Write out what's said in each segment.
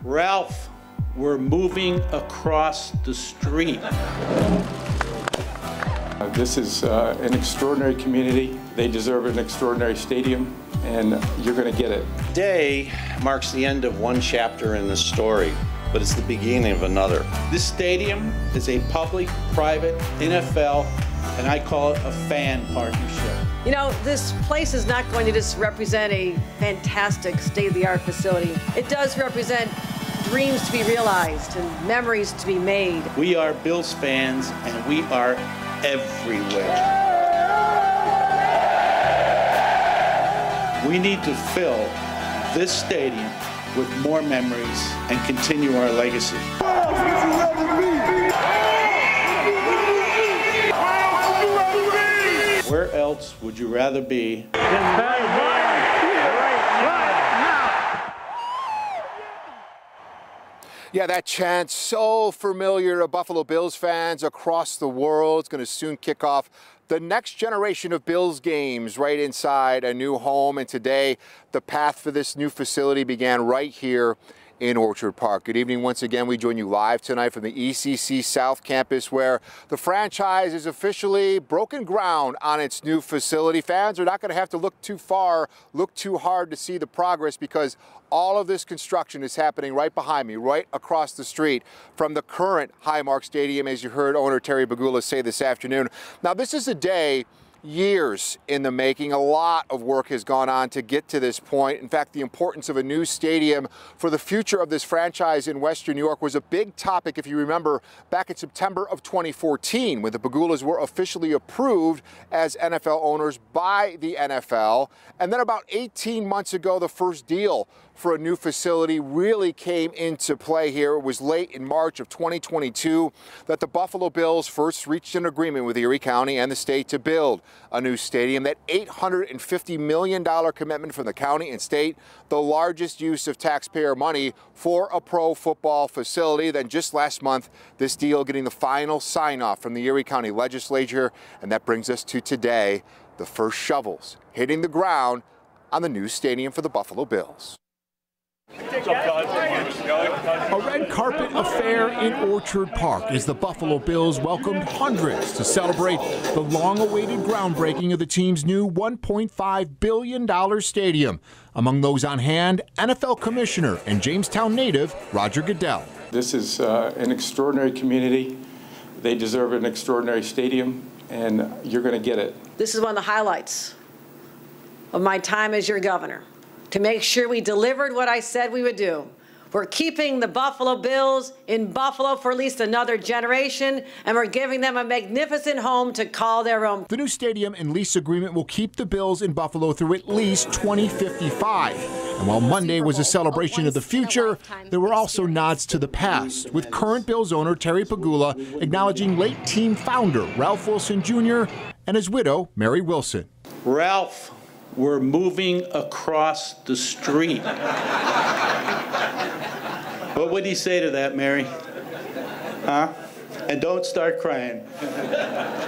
Ralph, we're moving across the street. This is an extraordinary community. They deserve an extraordinary stadium, and you're going to get it. Today marks the end of one chapter in this story, but it's the beginning of another. This stadium is a public-private NFL, and I call it a fan partnership. You know, this place is not going to just represent a fantastic state-of-the-art facility. It does represent dreams to be realized and memories to be made. We are Bills fans, and we are everywhere. We need to fill this stadium with more memories and continue our legacy. Where else would you rather be? Yeah, that chant so familiar to Buffalo Bills fans across the world. It's going to soon kick off the next generation of Bills games right inside a new home. And today, the path for this new facility began right here in Orchard Park. Good evening once again. We join you live tonight from the ECC South Campus, where the franchise is officially broken ground on its new facility. Fans are not going to have to look too far, look too hard to see the progress, because all of this construction is happening right behind me, right across the street from the current Highmark Stadium, as you heard owner Terry Pegula say this afternoon. Now, this is a day years in the making. A lot of work has gone on to get to this point. In fact, the importance of a new stadium for the future of this franchise in Western New York was a big topic, if you remember, back in September of 2014, when the Pegulas were officially approved as NFL owners by the NFL. And then about 18 months ago, the first deal for a new facility really came into play here. It was late in March of 2022 that the Buffalo Bills first reached an agreement with Erie County and the state to build a new stadium. That $850 million commitment from the county and state, the largest use of taxpayer money for a pro football facility. Then just last month, this deal getting the final sign-off from the Erie County legislature. And that brings us to today, the first shovels hitting the ground on the new stadium for the Buffalo Bills. A red carpet affair in Orchard Park as the Buffalo Bills welcomed hundreds to celebrate the long-awaited groundbreaking of the team's new $1.5 billion stadium. Among those on hand, NFL Commissioner and Jamestown native Roger Goodell. This is an extraordinary community. They deserve an extraordinary stadium, and you're going to get it. This is one of the highlights of my time as your governor, to make sure we delivered what I said we would do. We're keeping the Buffalo Bills in Buffalo for at least another generation, and we're giving them a magnificent home to call their own. The new stadium and lease agreement will keep the Bills in Buffalo through at least 2055. And while Monday was a celebration of the future, there were also nods to the past, with current Bills owner Terry Pegula acknowledging late team founder Ralph Wilson Jr. and his widow, Mary Wilson. Ralph, we're moving across the street. What would he say to that, Mary? Huh? And don't start crying.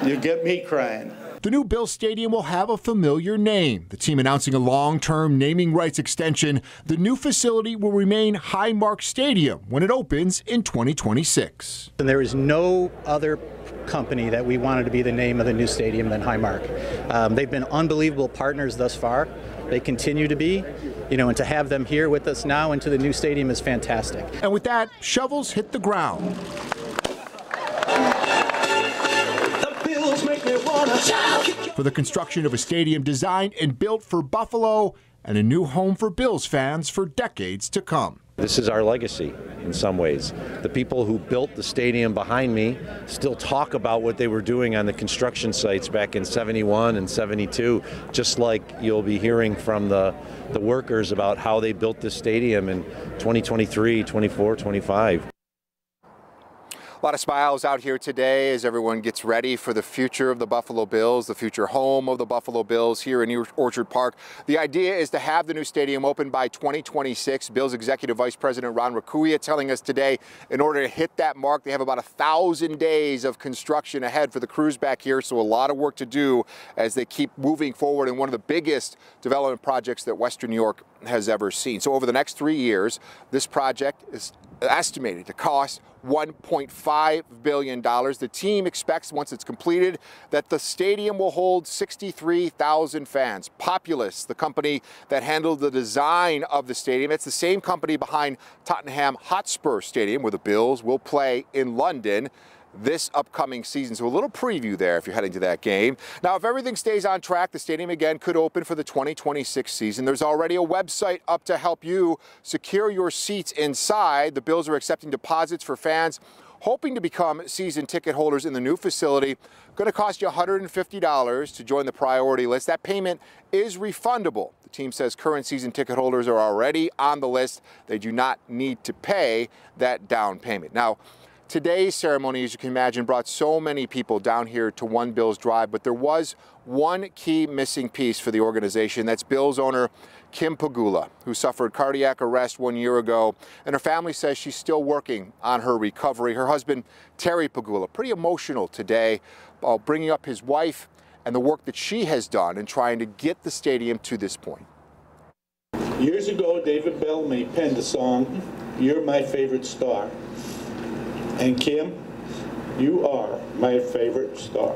You get me crying. The new Bills Stadium will have a familiar name. The team announcing a long-term naming rights extension. The new facility will remain Highmark Stadium when it opens in 2026. And there is no other company that we wanted to be the name of the new stadium than Highmark. They've been unbelievable partners thus far. They continue to be, and to have them here with us now into the new stadium is fantastic. And with that, shovels hit the ground. For the construction of a stadium designed and built for Buffalo and a new home for Bills fans for decades to come. This is our legacy in some ways. The people who built the stadium behind me still talk about what they were doing on the construction sites back in '71 and '72, just like you'll be hearing from the workers about how they built this stadium in 2023, 24, 25. A lot of smiles out here today as everyone gets ready for the future of the Buffalo Bills, the future home of the Buffalo Bills here in Orchard Park. The idea is to have the new stadium open by 2026. Bills Executive Vice President Ron Raccuia telling us today in order to hit that mark, they have about 1,000 days of construction ahead for the crews back here, so a lot of work to do as they keep moving forward in one of the biggest development projects that Western New York has ever seen. So over the next 3 years, this project is estimated to cost $1.5 billion. The team expects, once it's completed, that the stadium will hold 63,000 fans. Populous, the company that handled the design of the stadium, it's the same company behind Tottenham Hotspur Stadium, where the Bills will play in London this upcoming season. So a little preview there if you're heading to that game. Now, if everything stays on track, the stadium again could open for the 2026 season. There's already a website up to help you secure your seats inside. The Bills are accepting deposits for fans hoping to become season ticket holders in the new facility. Going to cost you $150 to join the priority list. That payment is refundable. The team says current season ticket holders are already on the list. They do not need to pay that down payment. Now, today's ceremony, as you can imagine, brought so many people down here to One Bills Drive, but there was one key missing piece for the organization. That's Bills owner Kim Pegula, who suffered cardiac arrest 1 year ago, and her family says she's still working on her recovery. Her husband, Terry Pegula, pretty emotional today, bringing up his wife and the work that she has done in trying to get the stadium to this point. Years ago, David Bellamy penned the song, "You're My Favorite Star." And Kim, you are my favorite star.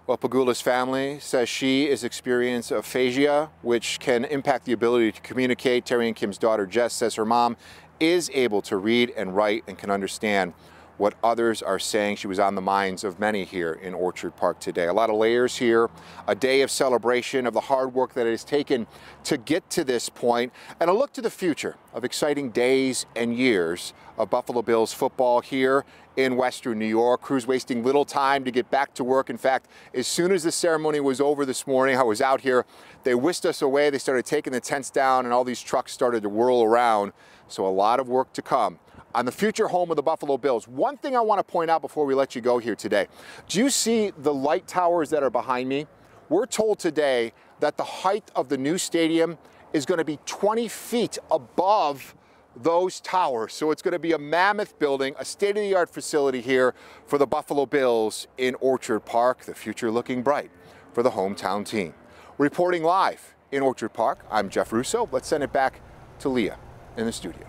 Well, Pegula's family says she is experiencing aphasia, which can impact the ability to communicate. Terry and Kim's daughter, Jess, says her mom is able to read and write and can understand what others are saying. She was on the minds of many here in Orchard Park today. A lot of layers here, a day of celebration of the hard work that it has taken to get to this point, and a look to the future of exciting days and years of Buffalo Bills football here in Western New York. Crews wasting little time to get back to work. In fact, as soon as the ceremony was over this morning, I was out here, they whisked us away. They started taking the tents down and all these trucks started to whirl around. So a lot of work to come on the future home of the Buffalo Bills. One thing I want to point out before we let you go here today. Do you see the light towers that are behind me? We're told today that the height of the new stadium is going to be 20 feet above those towers. So it's going to be a mammoth building, a state-of-the-art facility here for the Buffalo Bills in Orchard Park. The future looking bright for the hometown team. Reporting live in Orchard Park, I'm Jeff Russo. Let's send it back to Leah in the studio.